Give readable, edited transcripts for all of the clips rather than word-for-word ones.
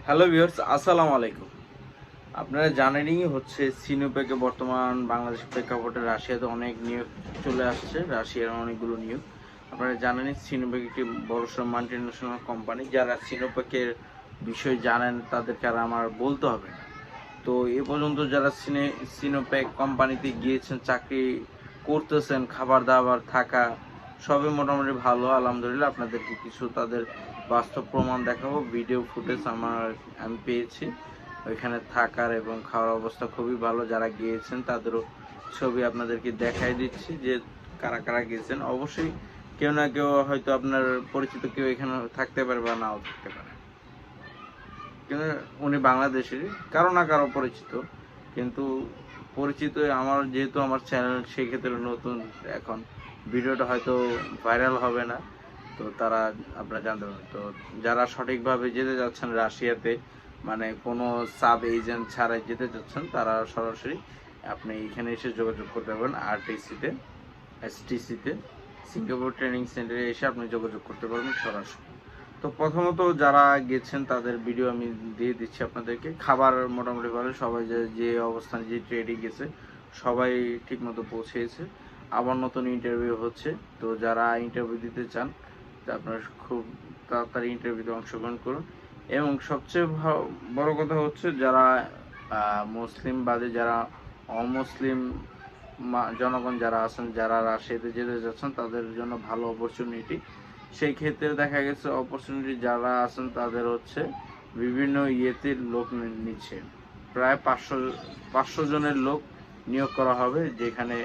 Hello viewers, আসসালামু আলাইকুম। আপনারা জানেনই সিনোপ্যাকে বর্তমান বাংলাদেশ প্রেক্ষাপটে রাশিয়াতে অনেক নিয়োগ চলে আসছে। রাশিয়ার অনেকগুলো নিয়োগ আপনারা জানেনই। সিনোপ্যাক একটি বড়সড় মাল্টিন্যাশনাল কোম্পানি। যারা সিনোপ্যাকের বিষয় জানেন তাদেরকে আর আমার বলতে হবে না। তো এ পর্যন্ত যারা সিনোপ্যাক কোম্পানিতে গিয়েছেন, চাকরি করতেছেন, খাবার দাবার থাকা সবই মোটামুটি ভালো, আলহামদুলিল্লাহ। আপনাদেরকে কিছু তাদের বাস্তব প্রমাণ দেখাবো। ভিডিও ফুটেজ আমি পেয়েছি। ওইখানে থাকার এবং খাওয়ার অবস্থা খুবই ভালো। যারা গিয়েছেন তাদেরও ছবি আপনাদেরকে দেখাই দিচ্ছি যে কারা কারা গিয়েছেন। অবশ্যই কেউ না কেউ হয়তো আপনার পরিচিত কেউ এখানে থাকতে পারে বা নাও থাকতে পারে, কিন্তু উনি বাংলাদেশেরই, কারো না কারো পরিচিত। কিন্তু পরিচিত আমার, যেহেতু আমার চ্যানেল সেই ক্ষেত্রে নতুন, এখন ভিডিওটা হয়তো ভাইরাল হবে না, তো তারা আপনারা জানতে পারবেন। তো যারা সঠিকভাবে যেতে যাচ্ছেন রাশিয়াতে, মানে কোনো সাব এজেন্ট ছাড়াই যেতে যাচ্ছেন, তারা সরাসরি আপনি এখানে এসে যোগাযোগ করতে পারবেন। আরটিসিতে, এসটিসিতে, সিঙ্গাপুর ট্রেনিং সেন্টারে এসে আপনি যোগাযোগ করতে পারবেন সরাসরি। তো প্রথমত যারা গেছেন তাদের ভিডিও আমি দিয়ে দিচ্ছি আপনাদেরকে। খাবার মোটামুটি ভালো, সবাই যে অবস্থানে যে ট্রেডে গেছে সবাই ঠিক মতো পৌঁছেছে। আবার নতুন ইন্টারভিউ হচ্ছে। তো যারা ইন্টারভিউ দিতে চান আপনারা খুব তাড়াতাড়ি ইন্টারভিউতে অংশগ্রহণ করুন। এবং সবচেয়ে বড় কথা হচ্ছে, যারা মুসলিম বাদে যারা অমুসলিম জনগণ যারা আছেন, যারা রাশিয়াতে যেতে যাচ্ছেন, তাদের জন্য ভালো অপরচুনিটি। সেই ক্ষেত্রে দেখা গেছে অপরচুনিটি যারা আছেন তাদের বিভিন্ন ইয়েতে লোক নিচ্ছে। প্রায় 500 জনের লোক নিয়োগ করা হবে, যেখানে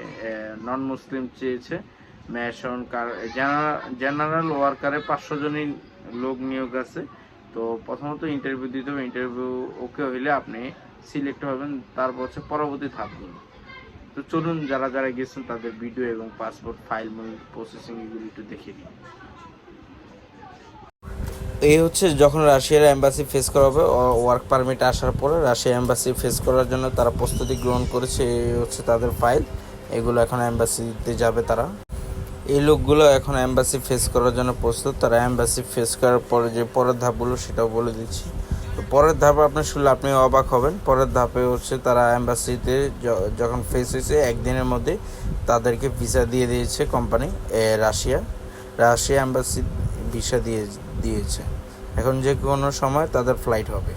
নন মুসলিম চেয়েছে। মেশন জেনারেল ওয়ার্কারে 500 জনই লোক নিয়োগ আছে। তো প্রথমত ইন্টারভিউ দিতে হবে। ইন্টারভিউ ওকে হইলে আপনি সিলেক্ট হবেন। তারপর পরবর্তী ধাপগুলো। তো চলুন, যারা যারা গেছেন তাদের ভিডিও এবং পাসপোর্ট ফাইল প্রসেসিং এগুলো একটু দেখে নিই। এই যখন রাশিয়ার এম্বাসি ফেস করা হবে, ওয়ার্ক পারমিট আসার পরে রাশিয়া এম্বাসি ফেস করার জন্য তারা প্রস্তুতি গ্রহণ করেছে। এই তাদের ফাইল, এগুলো এখন এম্বাসিতে যাবে। তারা এই লোকগুলো এখন এম্বাসি ফেস করার জন্য প্রস্তুত। তারা এম্বাসি ফেস করার পরে যে পরের ধাপগুলো সেটাও বলে দিচ্ছি। তো পরের ধাপে আপনি শুনলে আপনি অবাক হবেন। পরের ধাপে তারা এম্বাসিতে যখন ফেস হয়েছে, একদিনের মধ্যে তাদেরকে ভিসা দিয়ে দিয়েছে কোম্পানি। রাশিয়া এম্বাসি ভিসা দিয়েছে। এখন যে কোনো সময় তাদের ফ্লাইট হবে।